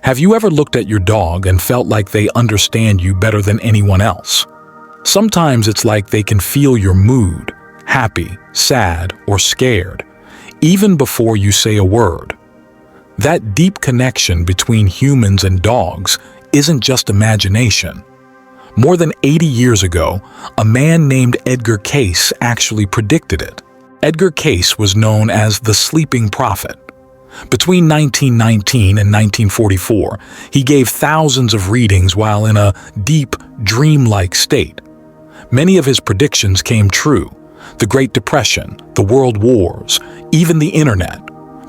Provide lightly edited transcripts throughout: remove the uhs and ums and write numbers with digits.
Have you ever looked at your dog and felt like they understand you better than anyone else? Sometimes it's like they can feel your mood, happy, sad, or scared, even before you say a word. That deep connection between humans and dogs isn't just imagination. More than 80 years ago, a man named Edgar Cayce actually predicted it. Edgar Cayce was known as the sleeping prophet. Between 1919 and 1944, he gave thousands of readings while in a deep, dreamlike state. Many of his predictions came true: the Great Depression, the World Wars, even the Internet.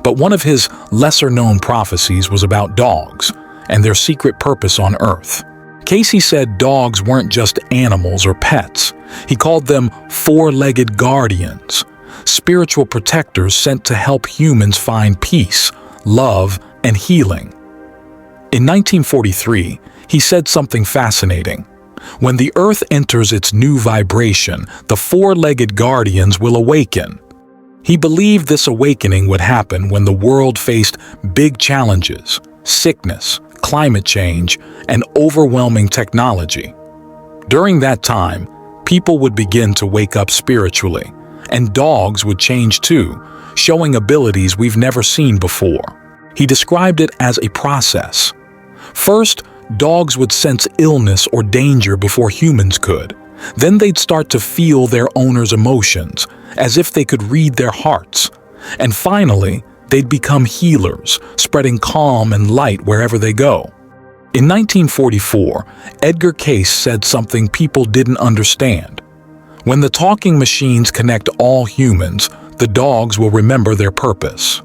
But one of his lesser-known prophecies was about dogs and their secret purpose on Earth. Cayce said dogs weren't just animals or pets. He called them four-legged guardians, spiritual protectors sent to help humans find peace, love, and healing. In 1943, he said something fascinating. When the Earth enters its new vibration, the four-legged guardians will awaken. He believed this awakening would happen when the world faced big challenges: sickness, climate change, and overwhelming technology. During that time, people would begin to wake up spiritually, and dogs would change too, showing abilities we've never seen before. He described it as a process. First, dogs would sense illness or danger before humans could. Then they'd start to feel their owner's emotions, as if they could read their hearts. And finally, they'd become healers, spreading calm and light wherever they go. In 1944, Edgar Cayce said something people didn't understand. When the talking machines connect all humans, the dogs will remember their purpose.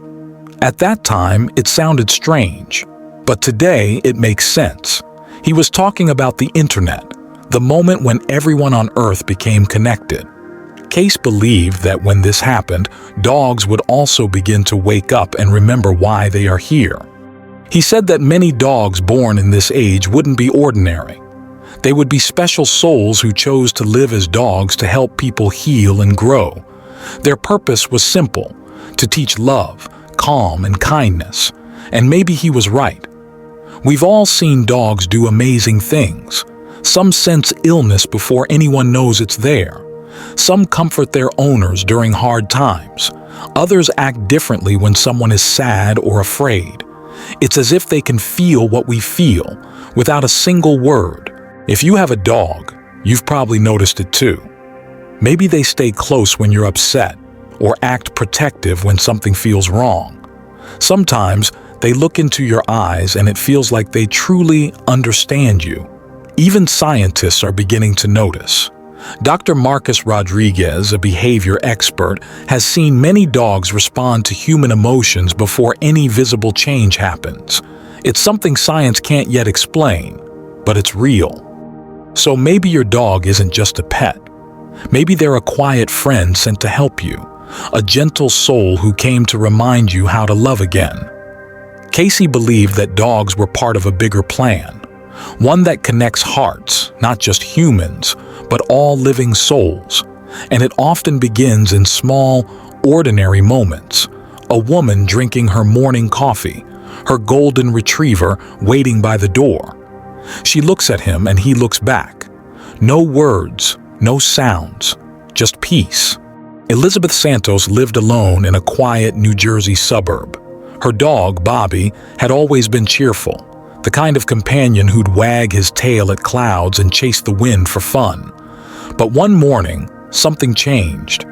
At that time, it sounded strange, but today it makes sense. He was talking about the Internet, the moment when everyone on Earth became connected. Cayce believed that when this happened, dogs would also begin to wake up and remember why they are here. He said that many dogs born in this age wouldn't be ordinary. They would be special souls who chose to live as dogs to help people heal and grow. Their purpose was simple: to teach love, calm, and kindness. And maybe he was right. We've all seen dogs do amazing things. Some sense illness before anyone knows it's there. Some comfort their owners during hard times. Others act differently when someone is sad or afraid. It's as if they can feel what we feel, without a single word. If you have a dog, you've probably noticed it too. Maybe they stay close when you're upset, or act protective when something feels wrong. Sometimes they look into your eyes and it feels like they truly understand you. Even scientists are beginning to notice. Dr. Marcus Rodriguez, a behavior expert, has seen many dogs respond to human emotions before any visible change happens. It's something science can't yet explain, but it's real. So maybe your dog isn't just a pet. Maybe they're a quiet friend sent to help you, a gentle soul who came to remind you how to love again. Cayce believed that dogs were part of a bigger plan, one that connects hearts, not just humans, but all living souls. And it often begins in small, ordinary moments. A woman drinking her morning coffee, her golden retriever waiting by the door. She looks at him and he looks back. No words, no sounds, just peace. Elizabeth Santos lived alone in a quiet New Jersey suburb. Her dog, Bobby, had always been cheerful, the kind of companion who'd wag his tail at clouds and chase the wind for fun. But one morning, something changed.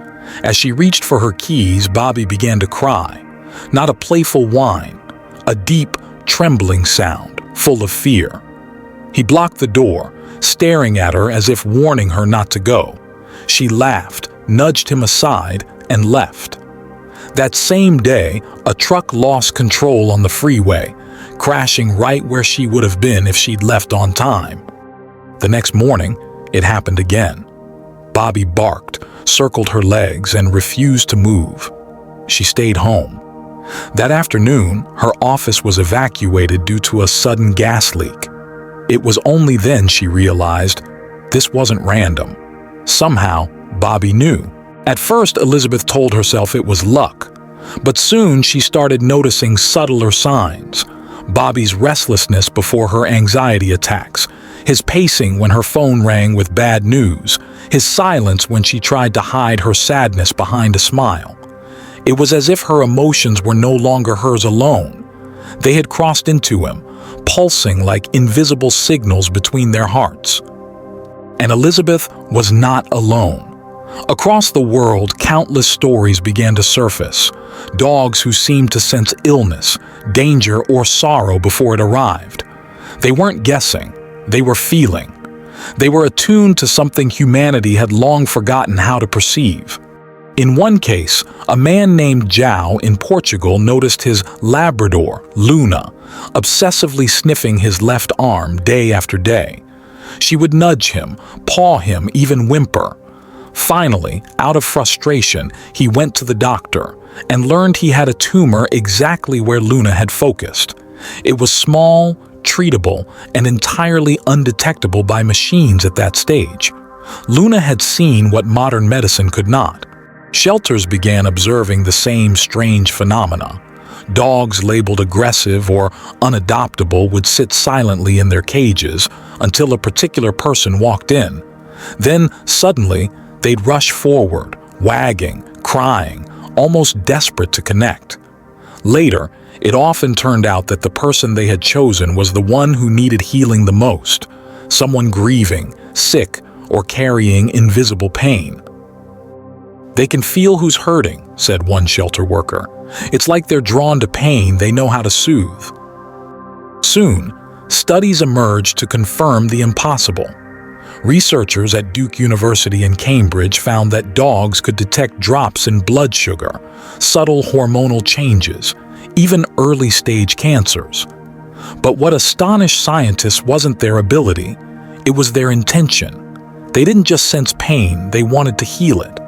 As she reached for her keys, Bobby began to cry. Not a playful whine, a deep, trembling sound, full of fear. He blocked the door, staring at her as if warning her not to go. She laughed, nudged him aside, and left. That same day, a truck lost control on the freeway, crashing right where she would have been if she'd left on time. The next morning, it happened again. Bobby barked, circled her legs, and refused to move. She stayed home. That afternoon, her office was evacuated due to a sudden gas leak. It was only then she realized this wasn't random. Somehow, Bobby knew. At first, Elizabeth told herself it was luck, but soon she started noticing subtler signs. Bobby's restlessness before her anxiety attacks, his pacing when her phone rang with bad news, his silence when she tried to hide her sadness behind a smile. It was as if her emotions were no longer hers alone. They had crossed into him, pulsing like invisible signals between their hearts. And Elizabeth was not alone. Across the world, countless stories began to surface. Dogs who seemed to sense illness, danger, or sorrow before it arrived. They weren't guessing, they were feeling. They were attuned to something humanity had long forgotten how to perceive. In one case, a man named João in Portugal noticed his Labrador, Luna, obsessively sniffing his left arm day after day. She would nudge him, paw him, even whimper. Finally, out of frustration, he went to the doctor and learned he had a tumor exactly where Luna had focused. It was small, treatable, and entirely undetectable by machines at that stage. Luna had seen what modern medicine could not. Shelters began observing the same strange phenomena. Dogs labeled aggressive or unadoptable would sit silently in their cages until a particular person walked in. Then, suddenly, they'd rush forward, wagging, crying, almost desperate to connect. Later, it often turned out that the person they had chosen was the one who needed healing the most, someone grieving, sick, or carrying invisible pain. "They can feel who's hurting," said one shelter worker. "It's like they're drawn to pain they know how to soothe." Soon, studies emerged to confirm the impossible. Researchers at Duke University in Cambridge found that dogs could detect drops in blood sugar, subtle hormonal changes, even early-stage cancers. But what astonished scientists wasn't their ability, it was their intention. They didn't just sense pain, they wanted to heal it.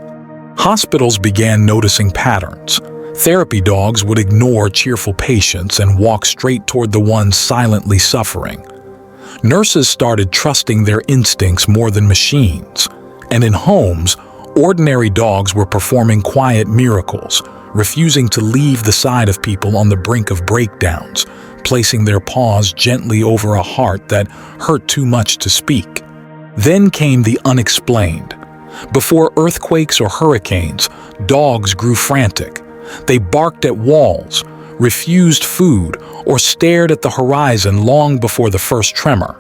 Hospitals began noticing patterns. Therapy dogs would ignore cheerful patients and walk straight toward the ones silently suffering. Nurses started trusting their instincts more than machines. And in homes, ordinary dogs were performing quiet miracles, refusing to leave the side of people on the brink of breakdowns, placing their paws gently over a heart that hurt too much to speak. Then came the unexplained. Before earthquakes or hurricanes, dogs grew frantic. They barked at walls, refused food, or stared at the horizon long before the first tremor.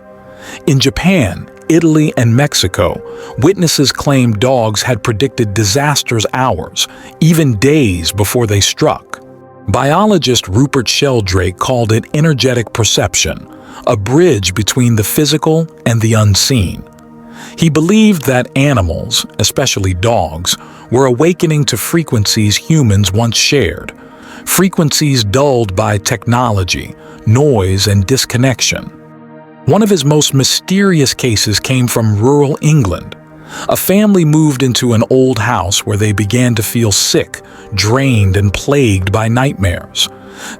In Japan, Italy, and Mexico, witnesses claimed dogs had predicted disasters hours, even days before they struck. Biologist Rupert Sheldrake called it energetic perception, a bridge between the physical and the unseen. He believed that animals, especially dogs, were awakening to frequencies humans once shared, frequencies dulled by technology, noise, and disconnection. One of his most mysterious cases came from rural England. A family moved into an old house where they began to feel sick, drained, and plagued by nightmares.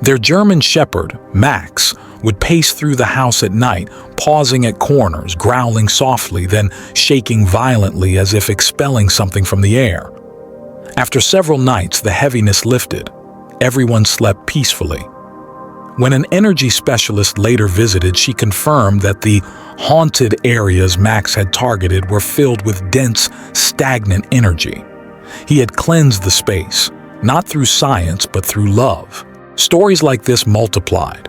Their German shepherd, Max, would pace through the house at night, pausing at corners, growling softly, then shaking violently as if expelling something from the air. After several nights, the heaviness lifted. Everyone slept peacefully. When an energy specialist later visited, she confirmed that the haunted areas Max had targeted were filled with dense, stagnant energy. He had cleansed the space, not through science, but through love. Stories like this multiplied.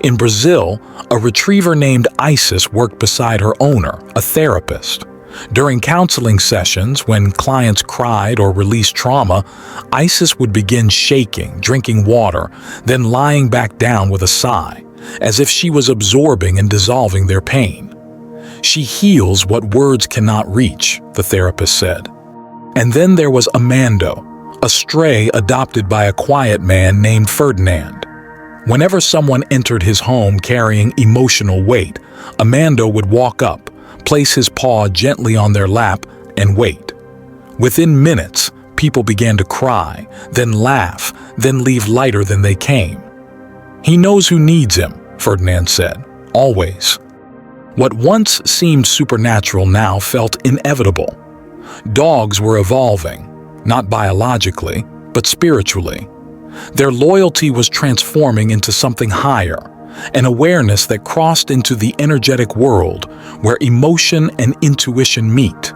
In Brazil, a retriever named Isis worked beside her owner, a therapist. During counseling sessions, when clients cried or released trauma, Isis would begin shaking, drinking water, then lying back down with a sigh, as if she was absorbing and dissolving their pain. "She heals what words cannot reach," the therapist said. And then there was Amando, a stray adopted by a quiet man named Ferdinand. Whenever someone entered his home carrying emotional weight, Amando would walk up, place his paw gently on their lap, and wait. Within minutes, people began to cry, then laugh, then leave lighter than they came. "He knows who needs him," Ferdinand said, always. What once seemed supernatural now felt inevitable. Dogs were evolving, not biologically, but spiritually. Their loyalty was transforming into something higher, an awareness that crossed into the energetic world where emotion and intuition meet.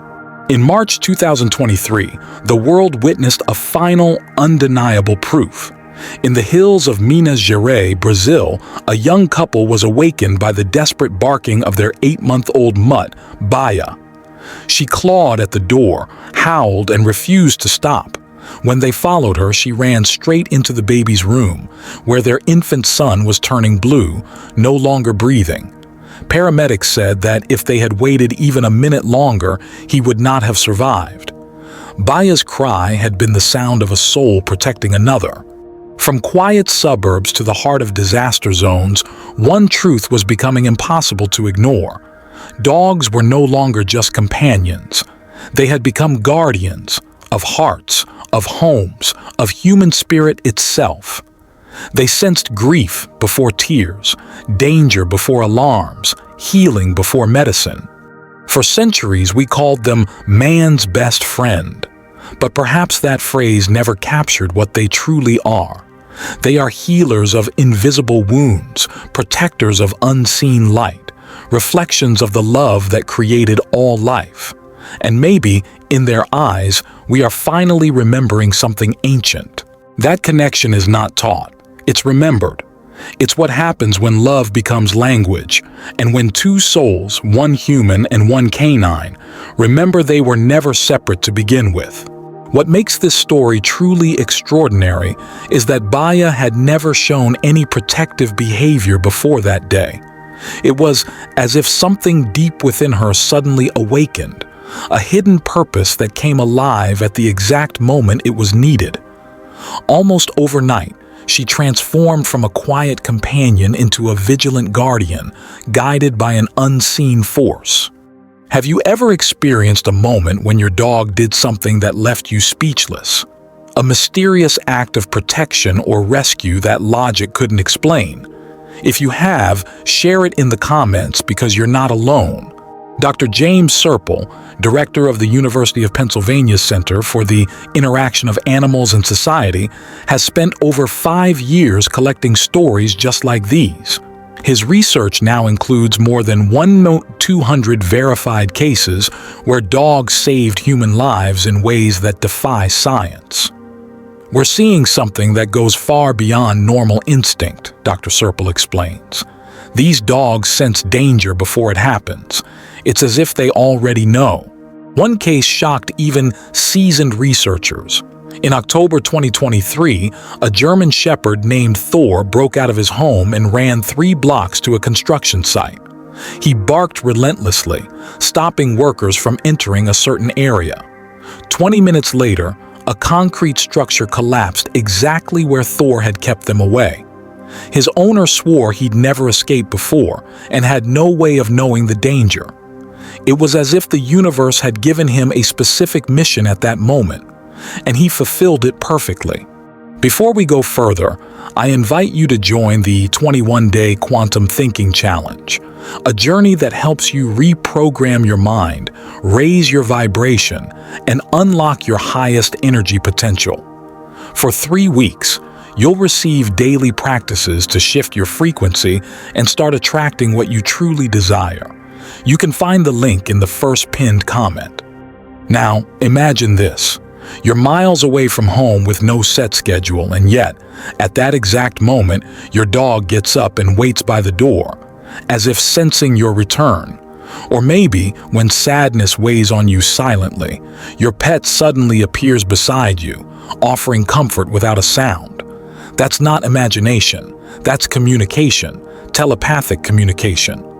In March 2023, the world witnessed a final, undeniable proof. In the hills of Minas Gerais, Brazil, a young couple was awakened by the desperate barking of their 8-month-old mutt, Baya. She clawed at the door, howled, and refused to stop. When they followed her, she ran straight into the baby's room, where their infant son was turning blue, no longer breathing. Paramedics said that if they had waited even a minute longer, he would not have survived. Baya's cry had been the sound of a soul protecting another. From quiet suburbs to the heart of disaster zones, one truth was becoming impossible to ignore. Dogs were no longer just companions. They had become guardians of hearts, of homes, of human spirit itself. They sensed grief before tears, danger before alarms, healing before medicine. For centuries, we called them man's best friend. But perhaps that phrase never captured what they truly are. They are healers of invisible wounds, protectors of unseen light, reflections of the love that created all life. And maybe, in their eyes, we are finally remembering something ancient. That connection is not taught, it's remembered. It's what happens when love becomes language, and when two souls, one human and one canine, remember they were never separate to begin with. What makes this story truly extraordinary is that Baya had never shown any protective behavior before that day. It was as if something deep within her suddenly awakened, a hidden purpose that came alive at the exact moment it was needed. Almost overnight, she transformed from a quiet companion into a vigilant guardian, guided by an unseen force. Have you ever experienced a moment when your dog did something that left you speechless? A mysterious act of protection or rescue that logic couldn't explain? If you have, share it in the comments because you're not alone. Dr. James Serpell, director of the University of Pennsylvania Center for the Interaction of Animals and Society, has spent over 5 years collecting stories just like these. His research now includes more than 200 verified cases where dogs saved human lives in ways that defy science. We're seeing something that goes far beyond normal instinct, Dr. Serpell explains. These dogs sense danger before it happens. It's as if they already know. One case shocked even seasoned researchers. In October 2023, a German shepherd named Thor broke out of his home and ran 3 blocks to a construction site. He barked relentlessly, stopping workers from entering a certain area. 20 minutes later, a concrete structure collapsed exactly where Thor had kept them away. His owner swore he'd never escaped before and had no way of knowing the danger. It was as if the universe had given him a specific mission at that moment, and he fulfilled it perfectly. Before we go further, I invite you to join the 21-day Quantum Thinking Challenge, a journey that helps you reprogram your mind, raise your vibration, and unlock your highest energy potential. For 3 weeks, you'll receive daily practices to shift your frequency and start attracting what you truly desire. You can find the link in the first pinned comment. Now, imagine this. You're miles away from home with no set schedule, and yet, at that exact moment, your dog gets up and waits by the door, as if sensing your return. Or maybe, when sadness weighs on you silently, your pet suddenly appears beside you, offering comfort without a sound. That's not imagination, that's communication, telepathic communication.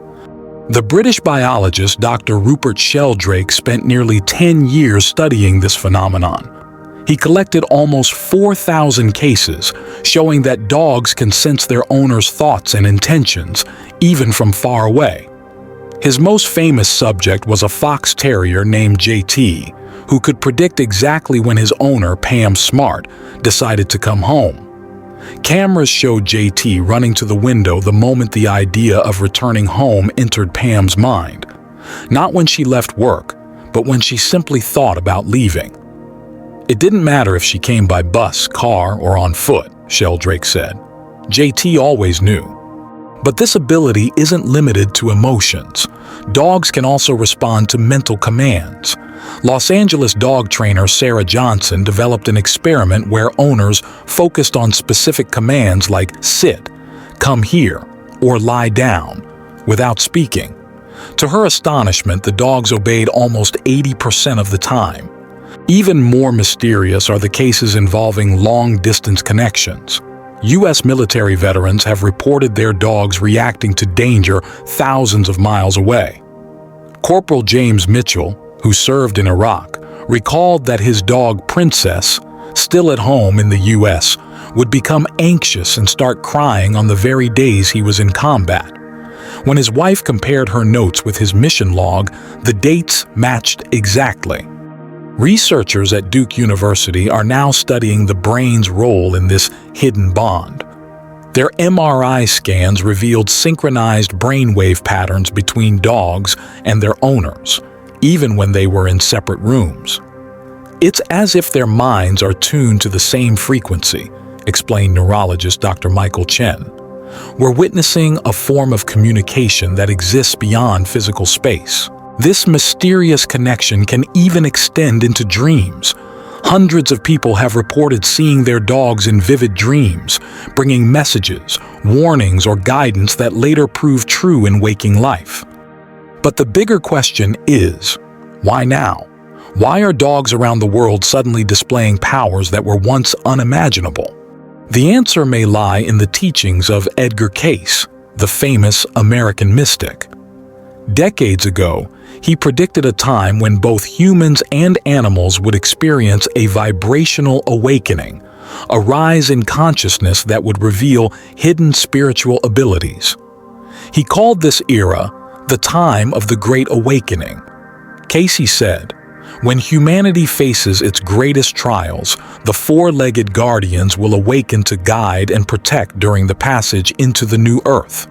The British biologist Dr. Rupert Sheldrake spent nearly 10 years studying this phenomenon. He collected almost 4,000 cases, showing that dogs can sense their owner's thoughts and intentions, even from far away. His most famous subject was a fox terrier named JT, who could predict exactly when his owner, Pam Smart, decided to come home. Cameras showed JT running to the window the moment the idea of returning home entered Pam's mind. Not when she left work, but when she simply thought about leaving. It didn't matter if she came by bus, car, or on foot, Sheldrake said. JT always knew. But this ability isn't limited to emotions. Dogs can also respond to mental commands. Los Angeles dog trainer Sarah Johnson developed an experiment where owners focused on specific commands like sit, come here, or lie down, without speaking. To her astonishment, the dogs obeyed almost 80% of the time. Even more mysterious are the cases involving long-distance connections. U.S. military veterans have reported their dogs reacting to danger thousands of miles away. Corporal James Mitchell, who served in Iraq, recalled that his dog Princess, still at home in the U.S., would become anxious and start crying on the very days he was in combat. When his wife compared her notes with his mission log, the dates matched exactly. Researchers at Duke University are now studying the brain's role in this hidden bond. Their MRI scans revealed synchronized brainwave patterns between dogs and their owners, even when they were in separate rooms. It's as if their minds are tuned to the same frequency, explained neurologist Dr. Michael Chen. We're witnessing a form of communication that exists beyond physical space. This mysterious connection can even extend into dreams. Hundreds of people have reported seeing their dogs in vivid dreams, bringing messages, warnings, or guidance that later prove true in waking life. But the bigger question is, why now? Why are dogs around the world suddenly displaying powers that were once unimaginable? The answer may lie in the teachings of Edgar Cayce, the famous American mystic. Decades ago, he predicted a time when both humans and animals would experience a vibrational awakening, a rise in consciousness that would reveal hidden spiritual abilities. He called this era the time of the Great Awakening. Cayce said, "When humanity faces its greatest trials, the four-legged guardians will awaken to guide and protect during the passage into the new earth."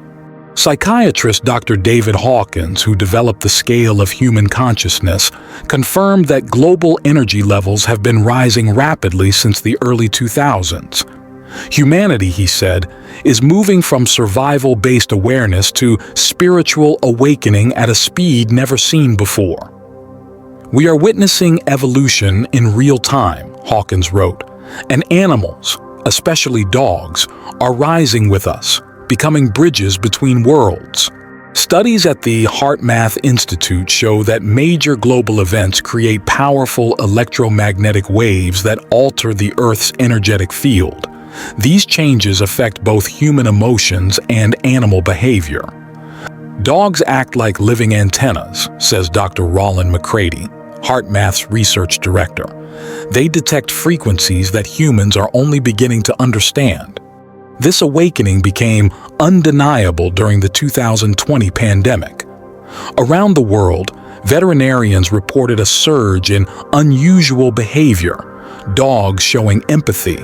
Psychiatrist Dr. David Hawkins, who developed the scale of human consciousness, confirmed that global energy levels have been rising rapidly since the early 2000s. Humanity, he said, is moving from survival-based awareness to spiritual awakening at a speed never seen before. "We are witnessing evolution in real time," Hawkins wrote, "and animals, especially dogs, are rising with us, becoming bridges between worlds." Studies at the HeartMath Institute show that major global events create powerful electromagnetic waves that alter the Earth's energetic field. These changes affect both human emotions and animal behavior. "Dogs act like living antennas," says Dr. Roland McCready, HeartMath's research director. "They detect frequencies that humans are only beginning to understand." This awakening became undeniable during the 2020 pandemic. Around the world, veterinarians reported a surge in unusual behavior, dogs showing empathy,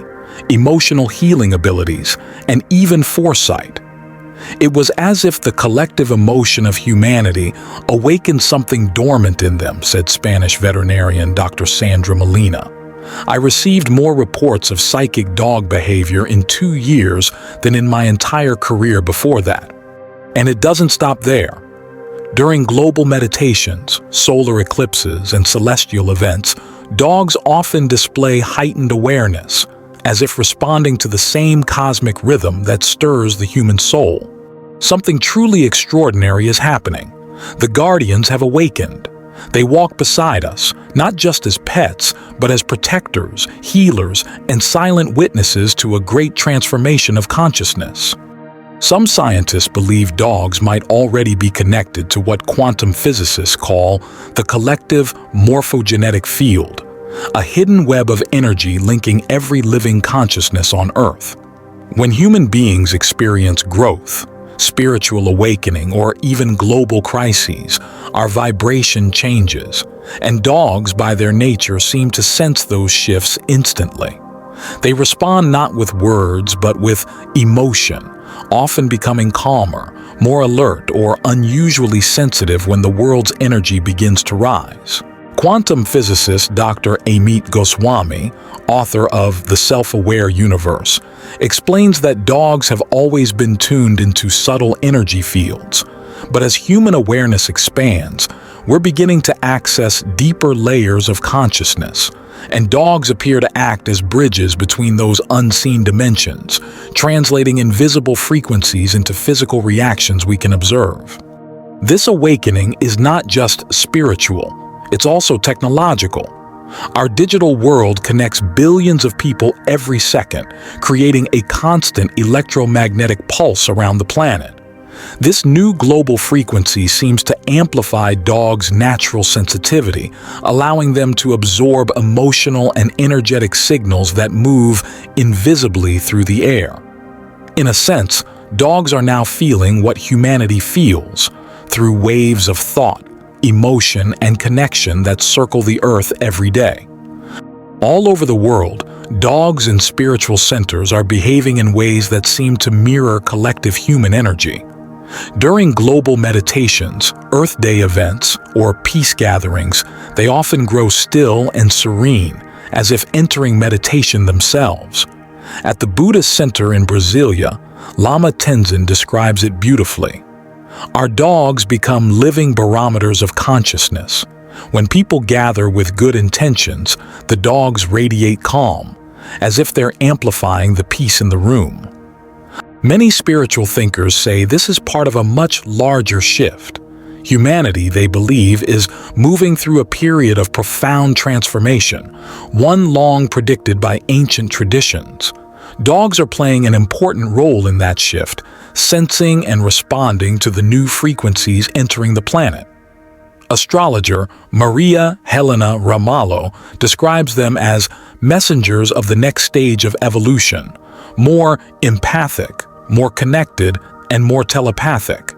emotional healing abilities, and even foresight. It was as if the collective emotion of humanity awakened something dormant in them, said Spanish veterinarian Dr. Sandra Molina. "I received more reports of psychic dog behavior in 2 years than in my entire career before that." And it doesn't stop there. During global meditations, solar eclipses, and celestial events, dogs often display heightened awareness, as if responding to the same cosmic rhythm that stirs the human soul. Something truly extraordinary is happening. The guardians have awakened. They walk beside us, not just as pets, but as protectors, healers, and silent witnesses to a great transformation of consciousness. Some scientists believe dogs might already be connected to what quantum physicists call the collective morphogenetic field, a hidden web of energy linking every living consciousness on Earth. When human beings experience growth, spiritual awakening, or even global crises, our vibration changes, and dogs, by their nature, seem to sense those shifts instantly. They respond not with words, but with emotion, often becoming calmer, more alert, or unusually sensitive when the world's energy begins to rise. Quantum physicist Dr. Amit Goswami, author of The Self-Aware Universe, explains that dogs have always been tuned into subtle energy fields. But as human awareness expands, we're beginning to access deeper layers of consciousness, and dogs appear to act as bridges between those unseen dimensions, translating invisible frequencies into physical reactions we can observe. This awakening is not just spiritual, it's also technological. Our digital world connects billions of people every second, creating a constant electromagnetic pulse around the planet. This new global frequency seems to amplify dogs' natural sensitivity, allowing them to absorb emotional and energetic signals that move invisibly through the air. In a sense, dogs are now feeling what humanity feels, through waves of thought, emotion, and connection that circle the earth every day. All over the world, dogs in spiritual centers are behaving in ways that seem to mirror collective human energy. During global meditations, Earth Day events, or peace gatherings, they often grow still and serene, as if entering meditation themselves. At the Buddhist Center in Brasilia, Lama Tenzin describes it beautifully. Our dogs become living barometers of consciousness. When people gather with good intentions, the dogs radiate calm, as if they're amplifying the peace in the room. Many spiritual thinkers say this is part of a much larger shift. Humanity, they believe, is moving through a period of profound transformation, one long predicted by ancient traditions. Dogs are playing an important role in that shift, sensing and responding to the new frequencies entering the planet. Astrologer Maria Helena Ramalho describes them as messengers of the next stage of evolution, more empathic, more connected, and more telepathic.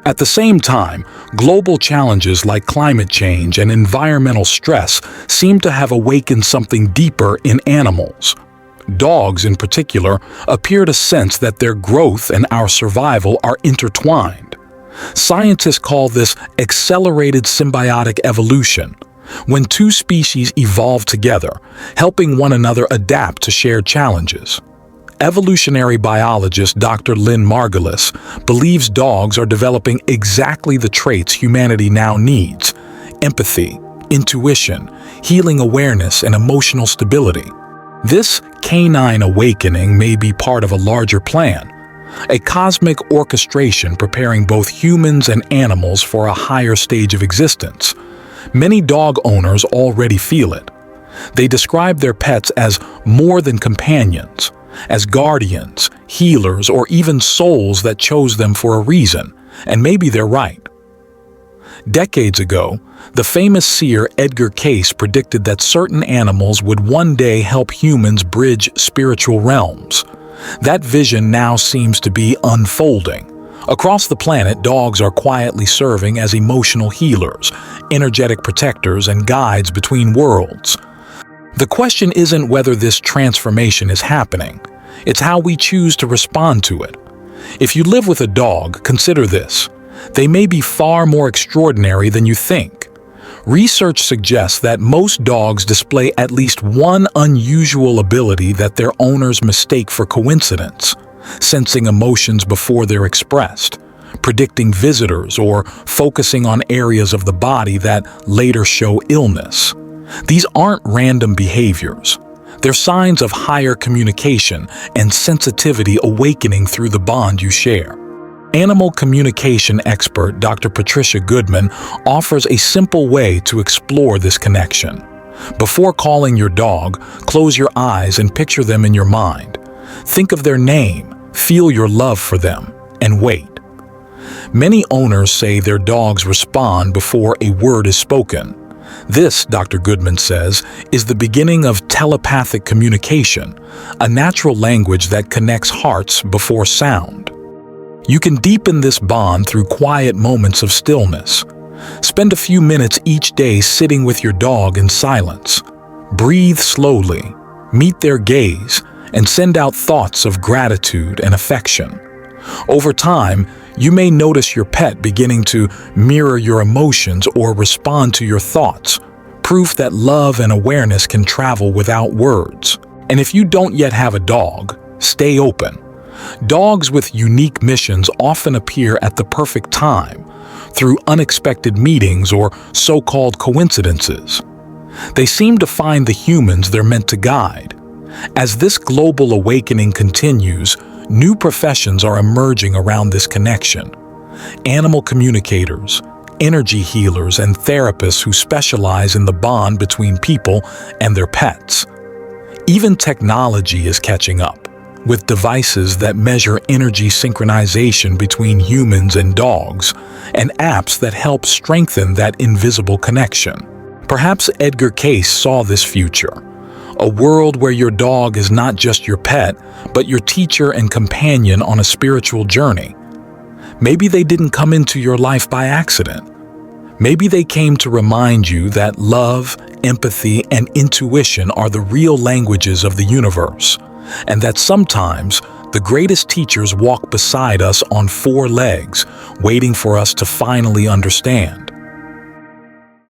At the same time, global challenges like climate change and environmental stress seem to have awakened something deeper in animals. Dogs, in particular, appear to sense that their growth and our survival are intertwined. Scientists call this accelerated symbiotic evolution, when two species evolve together, helping one another adapt to shared challenges. Evolutionary biologist Dr. Lynn Margulis believes dogs are developing exactly the traits humanity now needs: empathy, intuition, healing awareness, and emotional stability. This canine awakening may be part of a larger plan, a cosmic orchestration preparing both humans and animals for a higher stage of existence. Many dog owners already feel it. They describe their pets as more than companions, as guardians, healers, or even souls that chose them for a reason, and maybe they're right. Decades ago, the famous seer Edgar Cayce predicted that certain animals would one day help humans bridge spiritual realms. That vision now seems to be unfolding. Across the planet, dogs are quietly serving as emotional healers, energetic protectors, and guides between worlds. The question isn't whether this transformation is happening, it's how we choose to respond to it. If you live with a dog, consider this: they may be far more extraordinary than you think. Research suggests that most dogs display at least one unusual ability that their owners mistake for coincidence: sensing emotions before they're expressed, predicting visitors, or focusing on areas of the body that later show illness. These aren't random behaviors. They're signs of higher communication and sensitivity awakening through the bond you share. Animal communication expert Dr. Patricia Goodman offers a simple way to explore this connection. Before calling your dog, close your eyes and picture them in your mind. Think of their name, feel your love for them, and wait. Many owners say their dogs respond before a word is spoken. This, Dr. Goodman says, is the beginning of telepathic communication, a natural language that connects hearts before sound. You can deepen this bond through quiet moments of stillness. Spend a few minutes each day sitting with your dog in silence. Breathe slowly, meet their gaze, and send out thoughts of gratitude and affection. Over time, you may notice your pet beginning to mirror your emotions or respond to your thoughts, proof that love and awareness can travel without words. And if you don't yet have a dog, stay open. Dogs with unique missions often appear at the perfect time, through unexpected meetings or so-called coincidences. They seem to find the humans they're meant to guide. As this global awakening continues, new professions are emerging around this connection. Animal communicators, energy healers, and therapists who specialize in the bond between people and their pets. Even technology is catching up, with devices that measure energy synchronization between humans and dogs, and apps that help strengthen that invisible connection. Perhaps Edgar Cayce saw this future, a world where your dog is not just your pet, but your teacher and companion on a spiritual journey. Maybe they didn't come into your life by accident. Maybe they came to remind you that love, empathy, and intuition are the real languages of the universe, and that sometimes the greatest teachers walk beside us on 4 legs, waiting for us to finally understand.